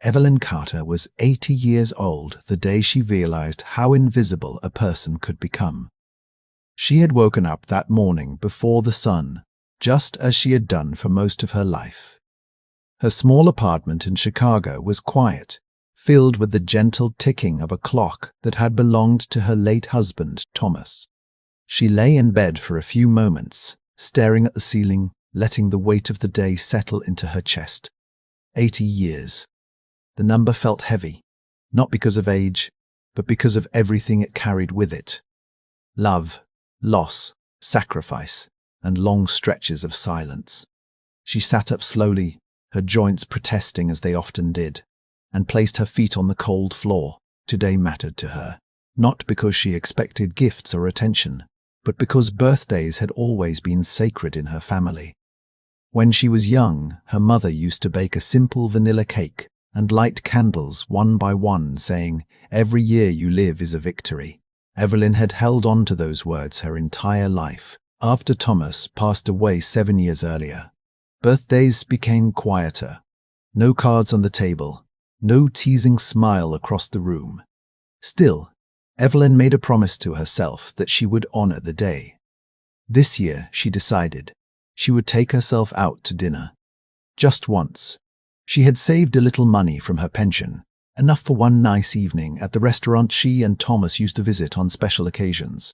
Evelyn Carter was 80 years old the day she realized how invisible a person could become. She had woken up that morning before the sun, just as she had done for most of her life. Her small apartment in Chicago was quiet, filled with the gentle ticking of a clock that had belonged to her late husband, Thomas. She lay in bed for a few moments, staring at the ceiling, letting the weight of the day settle into her chest. 80 years. The number felt heavy, not because of age, but because of everything it carried with it. Love, loss, sacrifice, and long stretches of silence. She sat up slowly, her joints protesting as they often did, and placed her feet on the cold floor. Today mattered to her, not because she expected gifts or attention, but because birthdays had always been sacred in her family. When she was young, her mother used to bake a simple vanilla cake and light candles one by one, saying, "Every year you live is a victory." Evelyn had held on to those words her entire life. After Thomas passed away 7 years earlier, birthdays became quieter. No cards on the table, no teasing smile across the room. Still, Evelyn made a promise to herself that she would honor the day. This year, she decided, she would take herself out to dinner. Just once. She had saved a little money from her pension, enough for one nice evening at the restaurant she and Thomas used to visit on special occasions.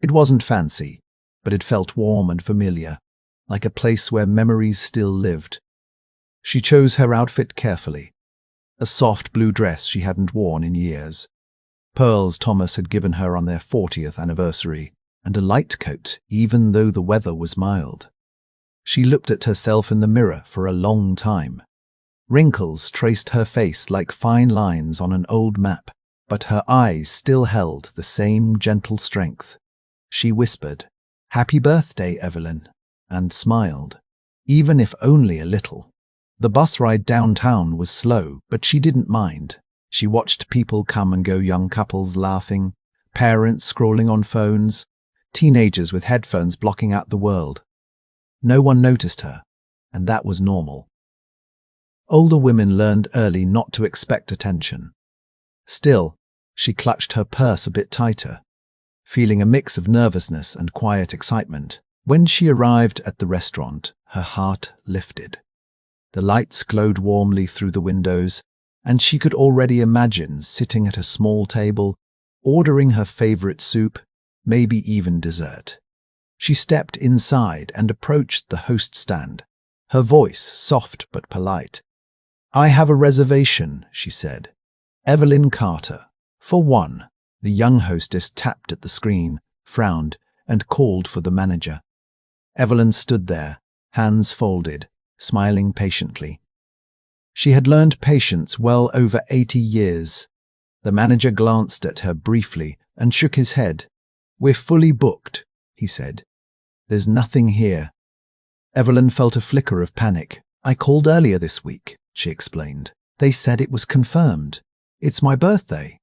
It wasn't fancy, but it felt warm and familiar, like a place where memories still lived. She chose her outfit carefully. A soft blue dress she hadn't worn in years, pearls Thomas had given her on their 40th anniversary, and a light coat even though the weather was mild. She looked at herself in the mirror for a long time. Wrinkles traced her face like fine lines on an old map, but her eyes still held the same gentle strength. She whispered, "Happy birthday, Evelyn," and smiled, even if only a little. The bus ride downtown was slow, but she didn't mind. She watched people come and go, young couples laughing, parents scrolling on phones, teenagers with headphones blocking out the world. No one noticed her, and that was normal. Older women learned early not to expect attention. Still, she clutched her purse a bit tighter, feeling a mix of nervousness and quiet excitement. When she arrived at the restaurant, her heart lifted. The lights glowed warmly through the windows, and she could already imagine sitting at a small table, ordering her favorite soup, maybe even dessert. She stepped inside and approached the host stand, her voice soft but polite. "I have a reservation," she said. "Evelyn Carter. For one." The young hostess tapped at the screen, frowned, and called for the manager. Evelyn stood there, hands folded, smiling patiently. She had learned patience well over 80 years. The manager glanced at her briefly and shook his head. "We're fully booked," he said. "There's nothing here." Evelyn felt a flicker of panic. "I called earlier this week," she explained. "They said it was confirmed. It's my birthday."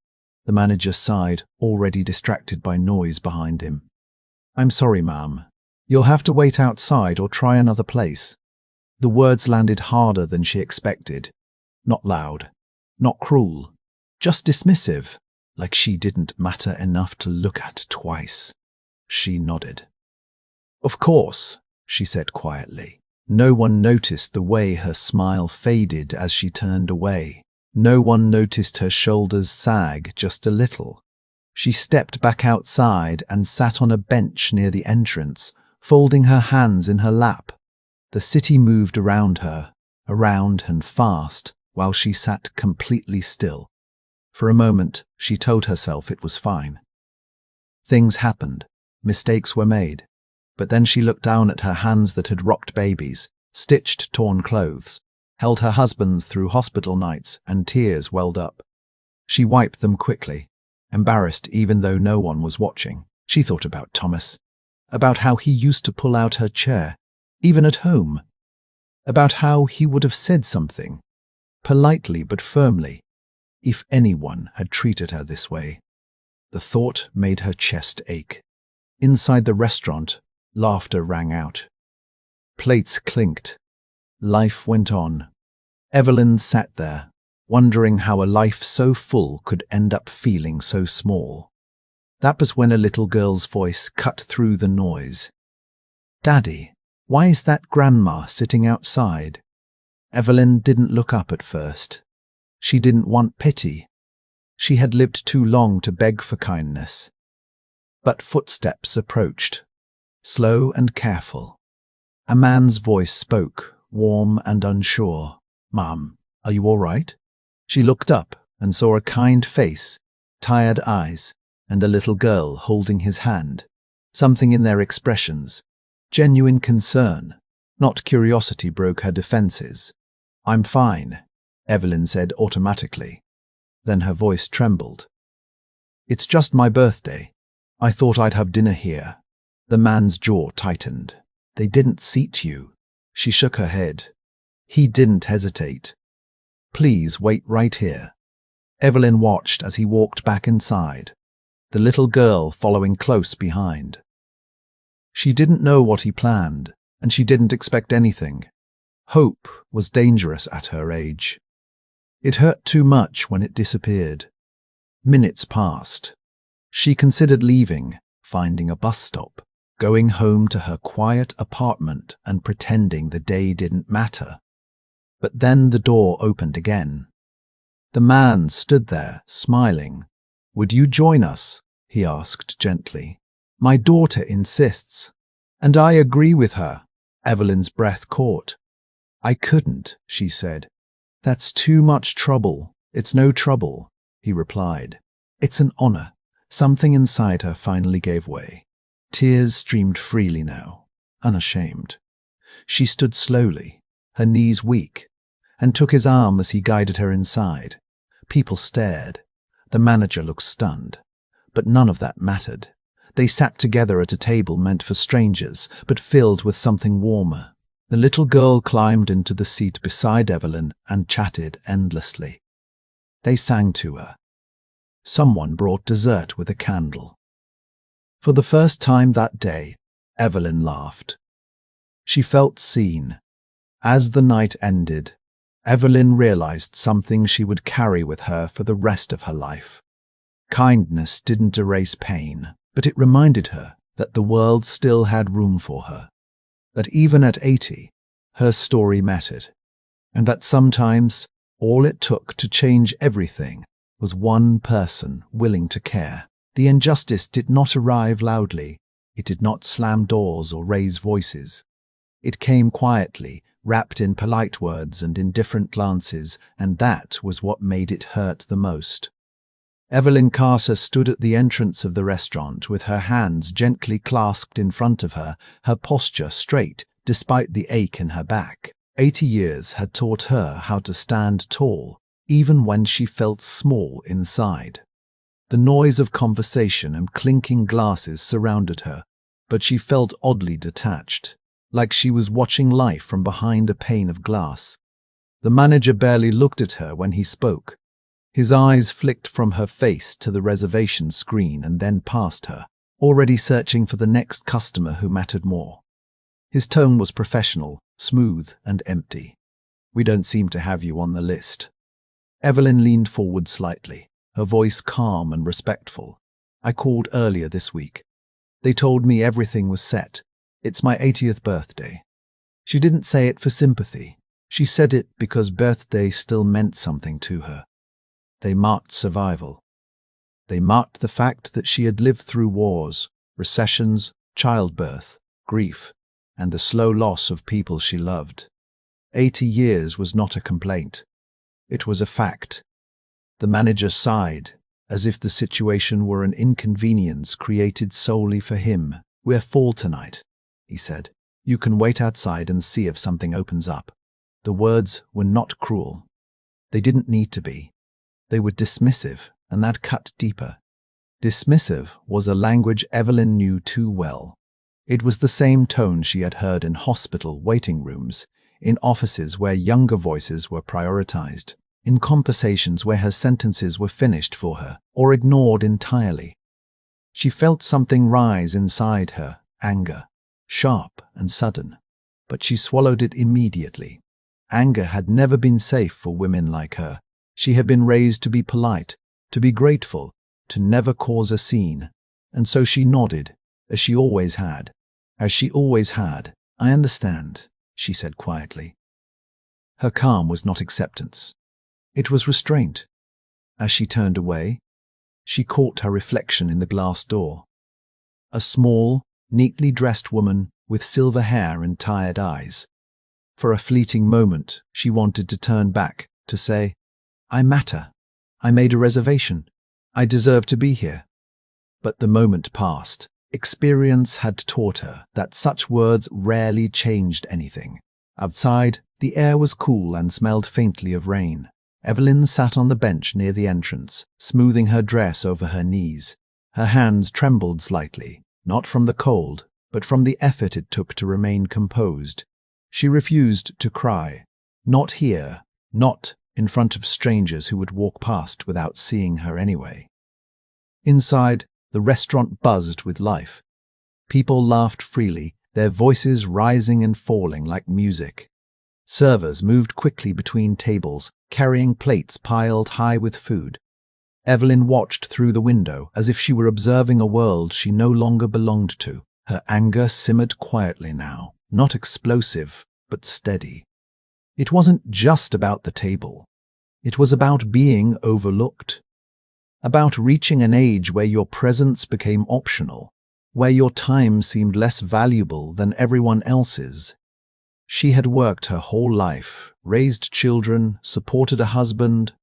The manager sighed, already distracted by noise behind him. "I'm sorry, ma'am. You'll have to wait outside or try another place." The words landed harder than she expected. Not loud, not cruel, just dismissive, like she didn't matter enough to look at twice. She nodded. "Of course," she said quietly. No one noticed the way her smile faded as she turned away. No one noticed her shoulders sag just a little. She stepped back outside and sat on a bench near the entrance, folding her hands in her lap. The city moved around her, around and fast, while she sat completely still. For a moment, she told herself it was fine. Things happened. Mistakes were made. But then she looked down at her hands that had rocked babies, stitched torn clothes, held her husband's through hospital nights, and tears welled up. She wiped them quickly, embarrassed even though no one was watching. She thought about Thomas, about how he used to pull out her chair, even at home, about how he would have said something, politely but firmly, if anyone had treated her this way. The thought made her chest ache. Inside the restaurant, laughter rang out. Plates clinked. Life went on. Evelyn sat there, wondering how a life so full could end up feeling so small. That was when a little girl's voice cut through the noise. "Daddy, why is that grandma sitting outside?" Evelyn didn't look up at first. She didn't want pity. She had lived too long to beg for kindness. But footsteps approached, slow and careful. A man's voice spoke, warm and unsure. "Mom, are you all right?" She looked up and saw a kind face, tired eyes, and a little girl holding his hand. Something in their expressions, genuine concern, not curiosity, broke her defenses. "I'm fine," Evelyn said automatically. Then her voice trembled. "It's just my birthday. I thought I'd have dinner here." The man's jaw tightened. "They didn't seat you." She shook her head. He didn't hesitate. "Please wait right here." Evelyn watched as he walked back inside, the little girl following close behind. She didn't know what he planned, and she didn't expect anything. Hope was dangerous at her age. It hurt too much when it disappeared. Minutes passed. She considered leaving, finding a bus stop, going home to her quiet apartment and pretending the day didn't matter. But then the door opened again. The man stood there, smiling. "Would you join us?" he asked gently. "My daughter insists." "And I agree with her." Evelyn's breath caught. "I couldn't," she said. "That's too much trouble." "It's no trouble," he replied. "It's an honor." Something inside her finally gave way. Tears streamed freely now, unashamed. She stood slowly, her knees weak, and took his arm as he guided her inside. People stared. The manager looked stunned. But none of that mattered. They sat together at a table meant for strangers, but filled with something warmer. The little girl climbed into the seat beside Evelyn and chatted endlessly. They sang to her. Someone brought dessert with a candle. For the first time that day, Evelyn laughed. She felt seen. As the night ended, Evelyn realized something she would carry with her for the rest of her life. Kindness didn't erase pain, but it reminded her that the world still had room for her, that even at 80, her story mattered, and that sometimes all it took to change everything was one person willing to care. The injustice did not arrive loudly. It did not slam doors or raise voices. It came quietly, wrapped in polite words and indifferent glances, and that was what made it hurt the most. Evelyn Carter stood at the entrance of the restaurant with her hands gently clasped in front of her, her posture straight despite the ache in her back. 80 years had taught her how to stand tall, even when she felt small inside. The noise of conversation and clinking glasses surrounded her, but she felt oddly detached, like she was watching life from behind a pane of glass. The manager barely looked at her when he spoke. His eyes flicked from her face to the reservation screen and then past her, already searching for the next customer who mattered more. His tone was professional, smooth and empty. "We don't seem to have you on the list." Evelyn leaned forward slightly, her voice calm and respectful. "I called earlier this week. They told me everything was set. It's my 80th birthday." She didn't say it for sympathy. She said it because birthday still meant something to her. They marked survival. They marked the fact that she had lived through wars, recessions, childbirth, grief, and the slow loss of people she loved. 80 years was not a complaint. It was a fact. The manager sighed, as if the situation were an inconvenience created solely for him. "We're full tonight," he said. "You can wait outside and see if something opens up." The words were not cruel. They didn't need to be. They were dismissive, and that cut deeper. Dismissive was a language Evelyn knew too well. It was the same tone she had heard in hospital waiting rooms, in offices where younger voices were prioritized, in conversations where her sentences were finished for her or ignored entirely. She felt something rise inside her, anger, sharp and sudden, but she swallowed it immediately. Anger had never been safe for women like her. She had been raised to be polite, to be grateful, to never cause a scene, and so she nodded, as she always had. As she always had. "I understand," she said quietly. Her calm was not acceptance. It was restraint. As she turned away, she caught her reflection in the glass door. A small, neatly dressed woman with silver hair and tired eyes. For a fleeting moment, she wanted to turn back, to say, "I matter. I made a reservation. I deserve to be here." But the moment passed. Experience had taught her that such words rarely changed anything. Outside, the air was cool and smelled faintly of rain. Evelyn sat on the bench near the entrance, smoothing her dress over her knees. Her hands trembled slightly, not from the cold, but from the effort it took to remain composed. She refused to cry. Not here, not in front of strangers who would walk past without seeing her anyway. Inside, the restaurant buzzed with life. People laughed freely, their voices rising and falling like music. Servers moved quickly between tables, carrying plates piled high with food. Evelyn watched through the window as if she were observing a world she no longer belonged to. Her anger simmered quietly now, not explosive, but steady. It wasn't just about the table. It was about being overlooked. About reaching an age where your presence became optional, where your time seemed less valuable than everyone else's. She had worked her whole life, raised children, supported a husband,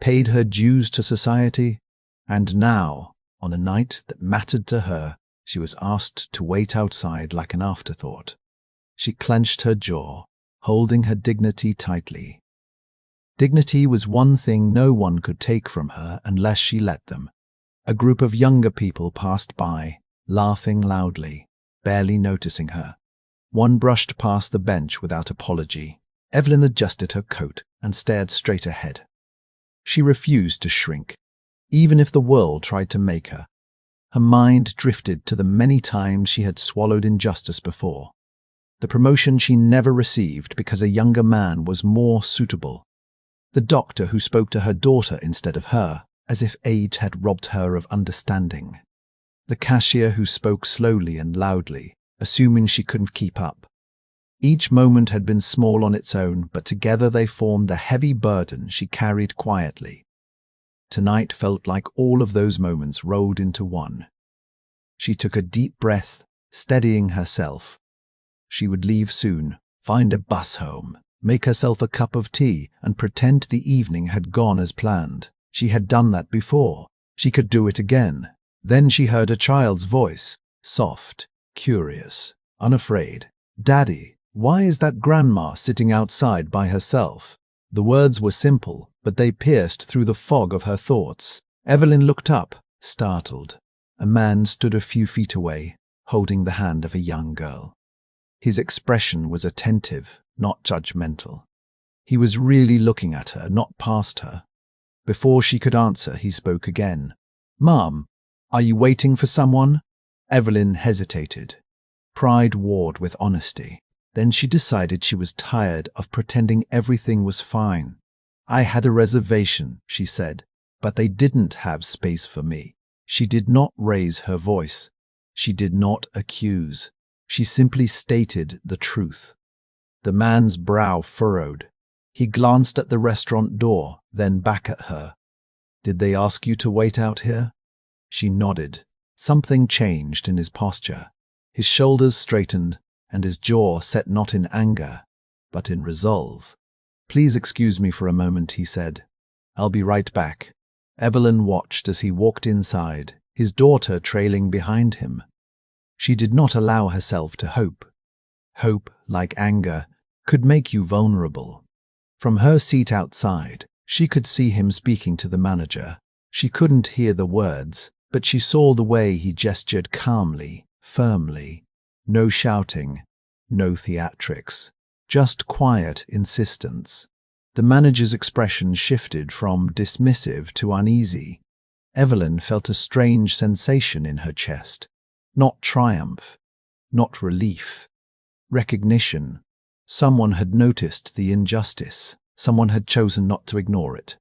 paid her dues to society, and now, on a night that mattered to her, she was asked to wait outside like an afterthought. She clenched her jaw, holding her dignity tightly. Dignity was one thing no one could take from her unless she let them. A group of younger people passed by, laughing loudly, barely noticing her. One brushed past the bench without apology. Evelyn adjusted her coat and stared straight ahead. She refused to shrink, even if the world tried to make her. Her mind drifted to the many times she had swallowed injustice before. The promotion she never received because a younger man was more suitable. The doctor who spoke to her daughter instead of her, as if age had robbed her of understanding. The cashier who spoke slowly and loudly, assuming she couldn't keep up. Each moment had been small on its own, but together they formed a heavy burden she carried quietly. Tonight felt like all of those moments rolled into one. She took a deep breath, steadying herself. She would leave soon, find a bus home, make herself a cup of tea, and pretend the evening had gone as planned. She had done that before. She could do it again. Then she heard a child's voice, soft, curious, unafraid. "Daddy, why is that grandma sitting outside by herself?" The words were simple, but they pierced through the fog of her thoughts. Evelyn looked up, startled. A man stood a few feet away, holding the hand of a young girl. His expression was attentive, not judgmental. He was really looking at her, not past her. Before she could answer, he spoke again. "Mom, are you waiting for someone?" Evelyn hesitated. Pride warred with honesty. Then she decided she was tired of pretending everything was fine. "I had a reservation," she said, "but they didn't have space for me." She did not raise her voice. She did not accuse. She simply stated the truth. The man's brow furrowed. He glanced at the restaurant door, then back at her. "Did they ask you to wait out here?" She nodded. Something changed in his posture. His shoulders straightened, and his jaw set not in anger, but in resolve. "Please excuse me for a moment," he said. "I'll be right back." Evelyn watched as he walked inside, his daughter trailing behind him. She did not allow herself to hope. Hope, like anger, could make you vulnerable. From her seat outside, she could see him speaking to the manager. She couldn't hear the words, but she saw the way he gestured calmly, firmly. No shouting, no theatrics, just quiet insistence. The manager's expression shifted from dismissive to uneasy. Evelyn felt a strange sensation in her chest. Not triumph, not relief. Recognition. Someone had noticed the injustice. Someone had chosen not to ignore it.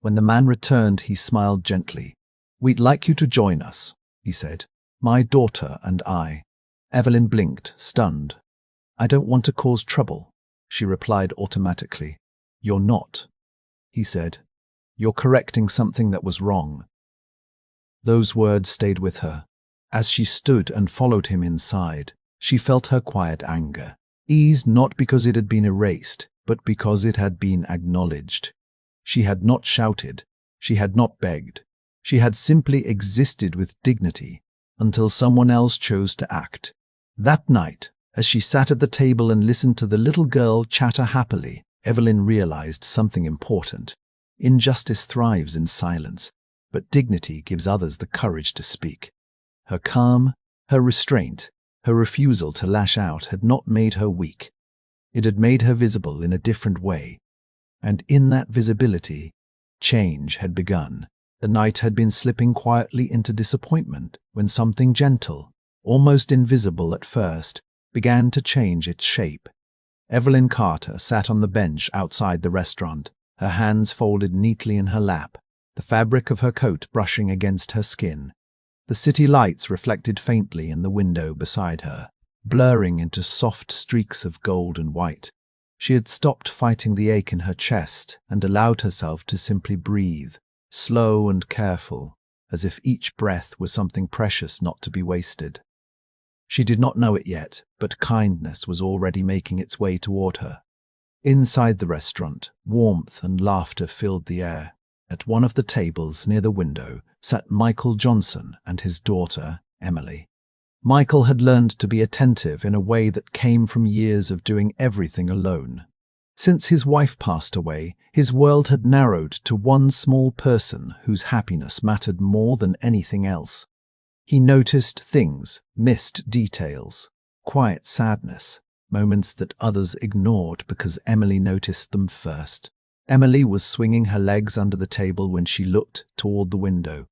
When the man returned, he smiled gently. "We'd like you to join us," he said. "My daughter and I." Evelyn blinked, stunned. "I don't want to cause trouble," she replied automatically. "You're not," he said. "You're correcting something that was wrong." Those words stayed with her. As she stood and followed him inside, she felt her quiet anger, eased not because it had been erased, but because it had been acknowledged. She had not shouted, she had not begged, she had simply existed with dignity until someone else chose to act. That night, as she sat at the table and listened to the little girl chatter happily, Evelyn realized something important. Injustice thrives in silence, but dignity gives others the courage to speak. Her calm, her restraint, her refusal to lash out had not made her weak. It had made her visible in a different way. And in that visibility, change had begun. The night had been slipping quietly into disappointment when something gentle, almost invisible at first, began to change its shape. Evelyn Carter sat on the bench outside the restaurant, her hands folded neatly in her lap, the fabric of her coat brushing against her skin. The city lights reflected faintly in the window beside her, blurring into soft streaks of gold and white. She had stopped fighting the ache in her chest and allowed herself to simply breathe, slow and careful, as if each breath was something precious not to be wasted. She did not know it yet, but kindness was already making its way toward her. Inside the restaurant, warmth and laughter filled the air. At one of the tables near the window sat Michael Johnson and his daughter, Emily. Michael had learned to be attentive in a way that came from years of doing everything alone. Since his wife passed away, his world had narrowed to one small person whose happiness mattered more than anything else. He noticed things, missed details, quiet sadness, moments that others ignored because Emily noticed them first. Emily was swinging her legs under the table when she looked toward the window.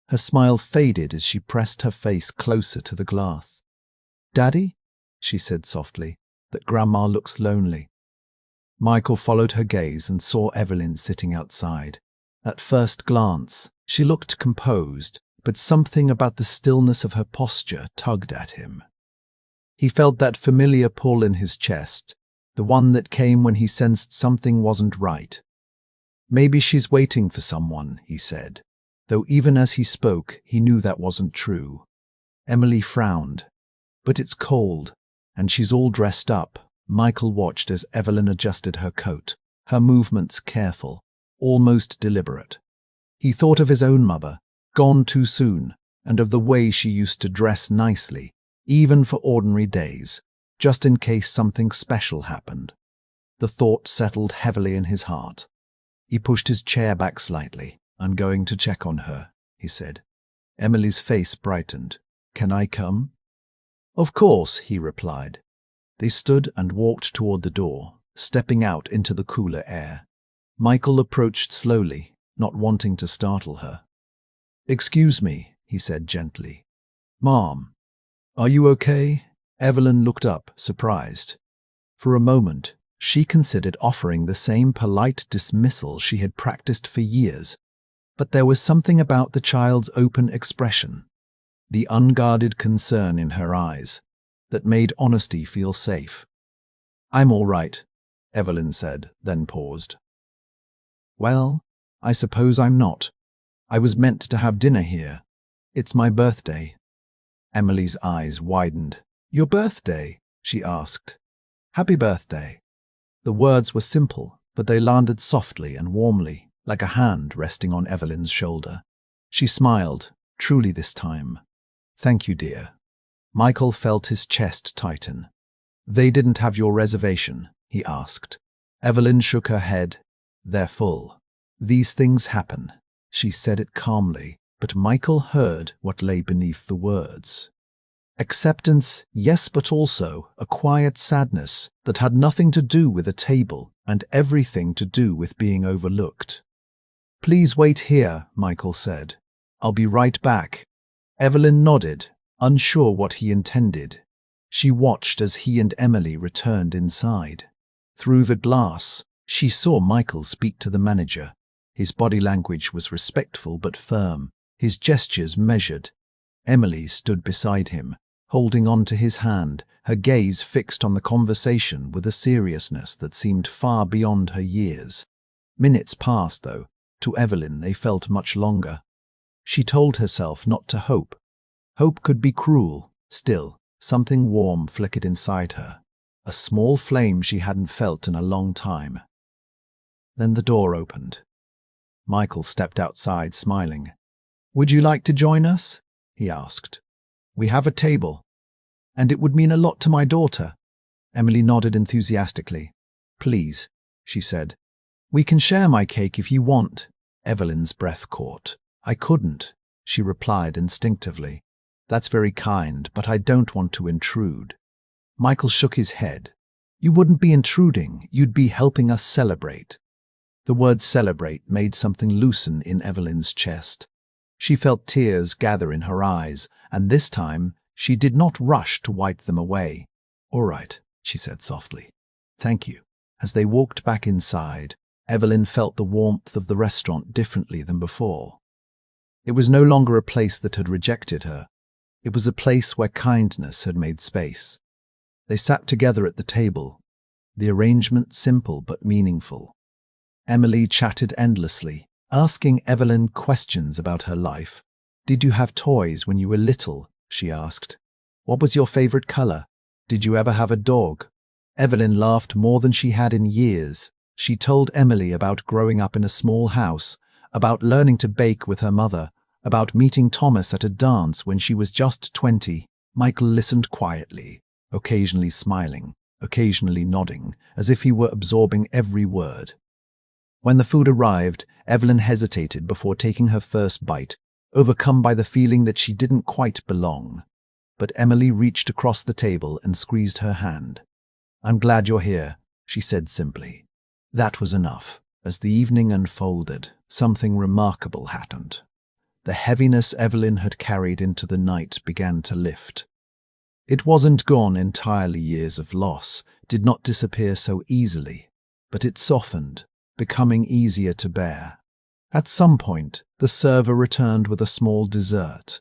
Her smile faded as she pressed her face closer to the glass. "Daddy?" she said softly, "that Grandma looks lonely." Michael followed her gaze and saw Evelyn sitting outside. At first glance, she looked composed, but something about the stillness of her posture tugged at him. He felt that familiar pull in his chest, the one that came when he sensed something wasn't right. "Maybe she's waiting for someone," he said, though even as he spoke, he knew that wasn't true. Emily frowned. "But it's cold, and she's all dressed up." Michael watched as Evelyn adjusted her coat, her movements careful, almost deliberate. He thought of his own mother, gone too soon, and of the way she used to dress nicely, even for ordinary days, just in case something special happened. The thought settled heavily in his heart. He pushed his chair back slightly. "I'm going to check on her," he said. Emily's face brightened. "Can I come?" "Of course," he replied. They stood and walked toward the door, stepping out into the cooler air. Michael approached slowly, not wanting to startle her. "Excuse me," he said gently. "Mom, are you okay?" Evelyn looked up, surprised. For a moment, she considered offering the same polite dismissal she had practiced for years, but there was something about the child's open expression, the unguarded concern in her eyes, that made honesty feel safe. "I'm all right," Evelyn said, then paused. "Well, I suppose I'm not. I was meant to have dinner here. It's my birthday." Emily's eyes widened. "Your birthday?" she asked. "Happy birthday." The words were simple, but they landed softly and warmly, like a hand resting on Evelyn's shoulder. She smiled, truly this time. "Thank you, dear." Michael felt his chest tighten. "They didn't have your reservation?" he asked. Evelyn shook her head. "They're full." "These things happen." She said it calmly, but Michael heard what lay beneath the words. Acceptance, yes, but also a quiet sadness that had nothing to do with a table and everything to do with being overlooked. "Please wait here," Michael said. "I'll be right back." Evelyn nodded, unsure what he intended. She watched as he and Emily returned inside. Through the glass, she saw Michael speak to the manager. His body language was respectful but firm, his gestures measured. Emily stood beside him, holding on to his hand, her gaze fixed on the conversation with a seriousness that seemed far beyond her years. Minutes passed, though. To Evelyn they felt much longer. She told herself not to hope. Hope could be cruel. Still, something warm flickered inside her, a small flame she hadn't felt in a long time. Then the door opened. Michael stepped outside, smiling. "Would you like to join us?" he asked. "We have a table, and it would mean a lot to my daughter." Emily nodded enthusiastically. "Please," she said. "We can share my cake if you want." Evelyn's breath caught. "I couldn't," she replied instinctively. "That's very kind, but I don't want to intrude." Michael shook his head. "You wouldn't be intruding, you'd be helping us celebrate." The word celebrate made something loosen in Evelyn's chest. She felt tears gather in her eyes, and this time she did not rush to wipe them away. "All right," she said softly. "Thank you." As they walked back inside, Evelyn felt the warmth of the restaurant differently than before. It was no longer a place that had rejected her. It was a place where kindness had made space. They sat together at the table, the arrangement simple but meaningful. Emily chatted endlessly, asking Evelyn questions about her life. "Did you have toys when you were little?" she asked. "What was your favorite color? Did you ever have a dog?" Evelyn laughed more than she had in years. She told Emily about growing up in a small house, about learning to bake with her mother, about meeting Thomas at a dance when she was just 20. Michael listened quietly, occasionally smiling, occasionally nodding, as if he were absorbing every word. When the food arrived, Evelyn hesitated before taking her first bite, overcome by the feeling that she didn't quite belong. But Emily reached across the table and squeezed her hand. "I'm glad you're here," she said simply. That was enough. As the evening unfolded, something remarkable happened. The heaviness Evelyn had carried into the night began to lift. It wasn't gone entirely. Years of loss did not disappear so easily, but it softened, becoming easier to bear. At some point, the server returned with a small dessert,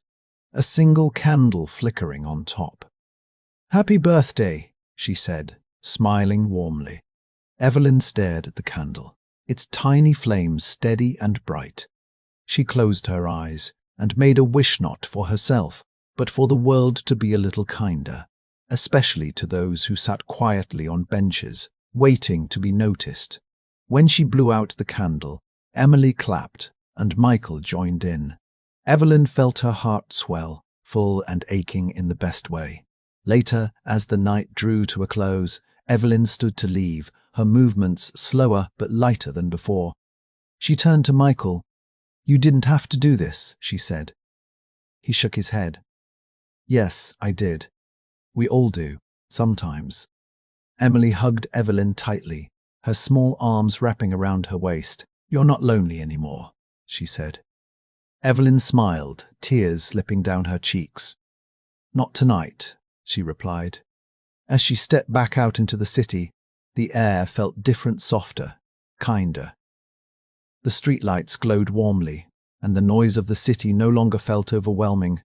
a single candle flickering on top. "Happy birthday," she said, smiling warmly. Evelyn stared at the candle, its tiny flames steady and bright. She closed her eyes and made a wish not for herself, but for the world to be a little kinder, especially to those who sat quietly on benches, waiting to be noticed. When she blew out the candle, Emily clapped, and Michael joined in. Evelyn felt her heart swell, full and aching in the best way. Later, as the night drew to a close, Evelyn stood to leave, her movements slower but lighter than before. She turned to Michael. "You didn't have to do this," she said. He shook his head. "Yes, I did. We all do, sometimes." Emily hugged Evelyn tightly, her small arms wrapping around her waist. "You're not lonely anymore," she said. Evelyn smiled, tears slipping down her cheeks. "Not tonight," she replied. As she stepped back out into the city, the air felt different, softer, kinder. The streetlights glowed warmly, and the noise of the city no longer felt overwhelming.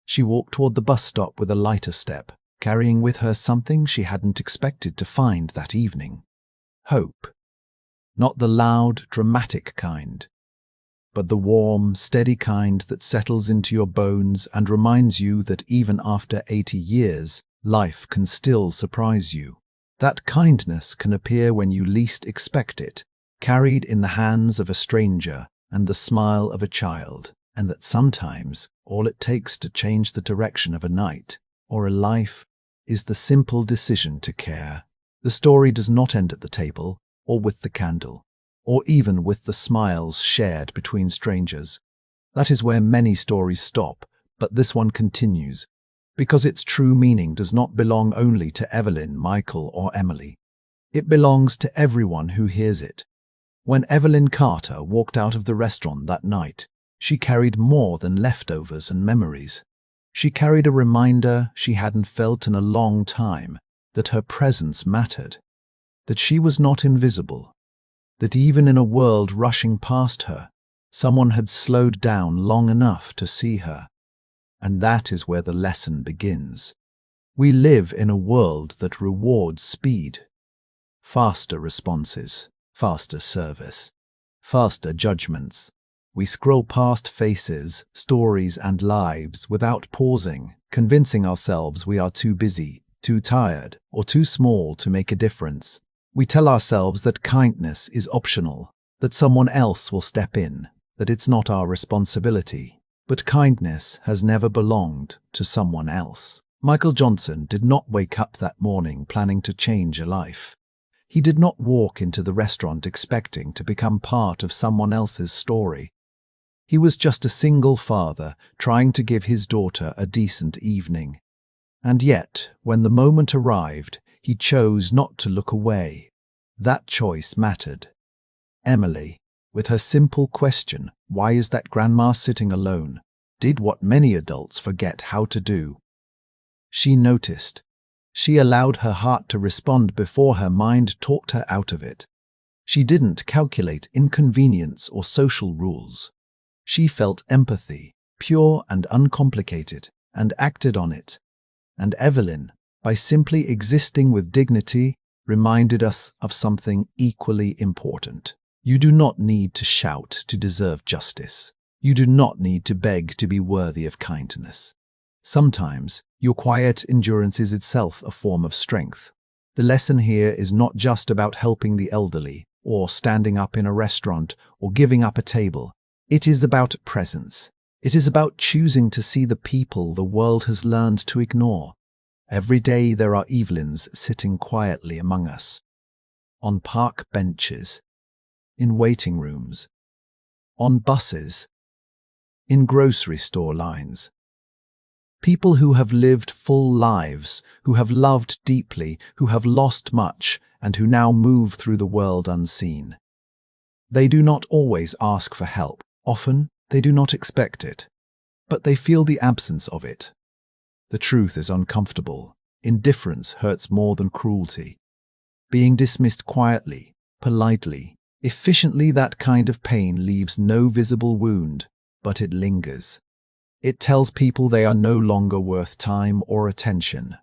She walked toward the bus stop with a lighter step, carrying with her something she hadn't expected to find that evening. Hope. Not the loud, dramatic kind, but the warm, steady kind that settles into your bones and reminds you that even after 80 years, life can still surprise you. That kindness can appear when you least expect it, carried in the hands of a stranger and the smile of a child, and that sometimes all it takes to change the direction of a night or a life is the simple decision to care. The story does not end at the table, or with the candle, or even with the smiles shared between strangers. That is where many stories stop, but this one continues, because its true meaning does not belong only to Evelyn, Michael, or Emily. It belongs to everyone who hears it. When Evelyn Carter walked out of the restaurant that night, she carried more than leftovers and memories. She carried a reminder she hadn't felt in a long time, that her presence mattered, that she was not invisible, that even in a world rushing past her, someone had slowed down long enough to see her. And that is where the lesson begins. We live in a world that rewards speed. Faster responses, faster service, faster judgments. We scroll past faces, stories, and lives without pausing, convincing ourselves we are too busy, too tired, or too small to make a difference. We tell ourselves that kindness is optional, that someone else will step in, that it's not our responsibility. But kindness has never belonged to someone else. Michael Johnson did not wake up that morning planning to change a life. He did not walk into the restaurant expecting to become part of someone else's story. He was just a single father trying to give his daughter a decent evening. And yet, when the moment arrived, he chose not to look away. That choice mattered. Emily, with her simple question, "Why is that grandma sitting alone?" did what many adults forget how to do. She noticed. She allowed her heart to respond before her mind talked her out of it. She didn't calculate inconvenience or social rules. She felt empathy, pure and uncomplicated, and acted on it. And Evelyn, by simply existing with dignity, reminded us of something equally important. You do not need to shout to deserve justice. You do not need to beg to be worthy of kindness. Sometimes, your quiet endurance is itself a form of strength. The lesson here is not just about helping the elderly, or standing up in a restaurant, or giving up a table. It is about presence. It is about choosing to see the people the world has learned to ignore. Every day there are Evelyns sitting quietly among us. On park benches, in waiting rooms, on buses, in grocery store lines. People who have lived full lives, who have loved deeply, who have lost much, and who now move through the world unseen. They do not always ask for help. Often, they do not expect it. But they feel the absence of it. The truth is uncomfortable. Indifference hurts more than cruelty. Being dismissed quietly, politely, efficiently, that kind of pain leaves no visible wound, but it lingers. It tells people they are no longer worth time or attention.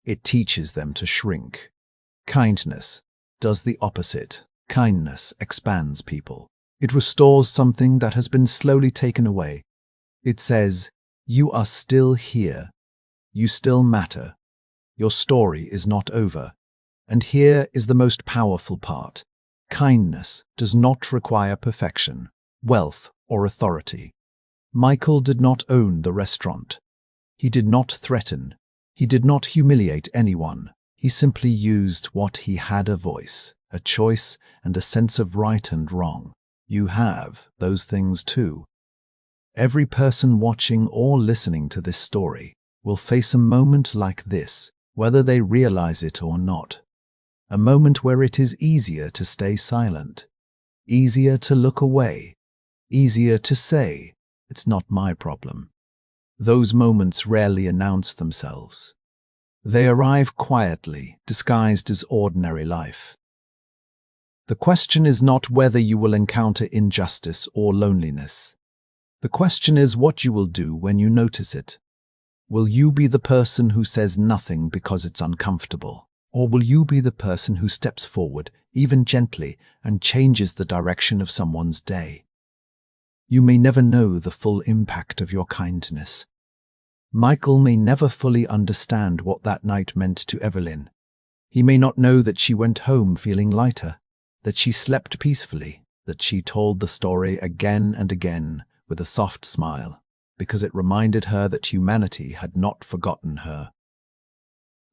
It teaches them to shrink. Kindness does the opposite. Kindness expands people. It restores something that has been slowly taken away. It says, "You are still here. You still matter. Your story is not over." And here is the most powerful part. Kindness does not require perfection, wealth, or authority. Michael did not own the restaurant. He did not threaten. He did not humiliate anyone. He simply used what he had: a voice, a choice, and a sense of right and wrong. You have those things too. Every person watching or listening to this story will face a moment like this, whether they realize it or not. A moment where it is easier to stay silent, easier to look away, easier to say, "It's not my problem." Those moments rarely announce themselves. They arrive quietly, disguised as ordinary life. The question is not whether you will encounter injustice or loneliness. The question is what you will do when you notice it. Will you be the person who says nothing because it's uncomfortable? Or will you be the person who steps forward, even gently, and changes the direction of someone's day? You may never know the full impact of your kindness. Michael may never fully understand what that night meant to Evelyn. He may not know that she went home feeling lighter, that she slept peacefully, that she told the story again and again with a soft smile, because it reminded her that humanity had not forgotten her.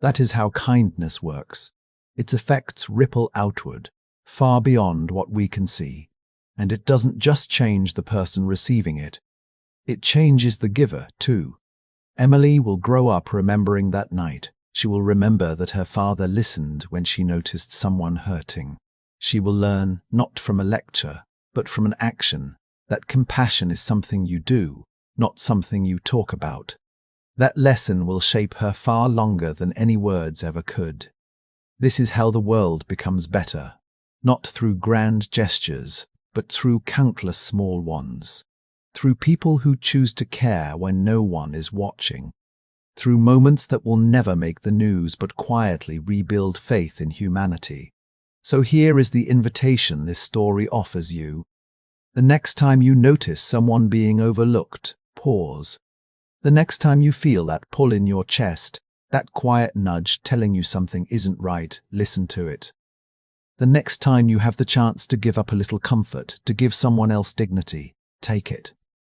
That is how kindness works. Its effects ripple outward, far beyond what we can see. And it doesn't just change the person receiving it. It changes the giver, too. Emily will grow up remembering that night. She will remember that her father listened when she noticed someone hurting. She will learn, not from a lecture, but from an action, that compassion is something you do, not something you talk about. That lesson will shape her far longer than any words ever could. This is how the world becomes better. not through grand gestures, but through countless small ones, through people who choose to care when no one is watching, through moments that will never make the news but quietly rebuild faith in humanity. So here is the invitation this story offers you. The next time you notice someone being overlooked, pause. The next time you feel that pull in your chest, that quiet nudge telling you something isn't right, listen to it. The next time you have the chance to give up a little comfort, to give someone else dignity, take it.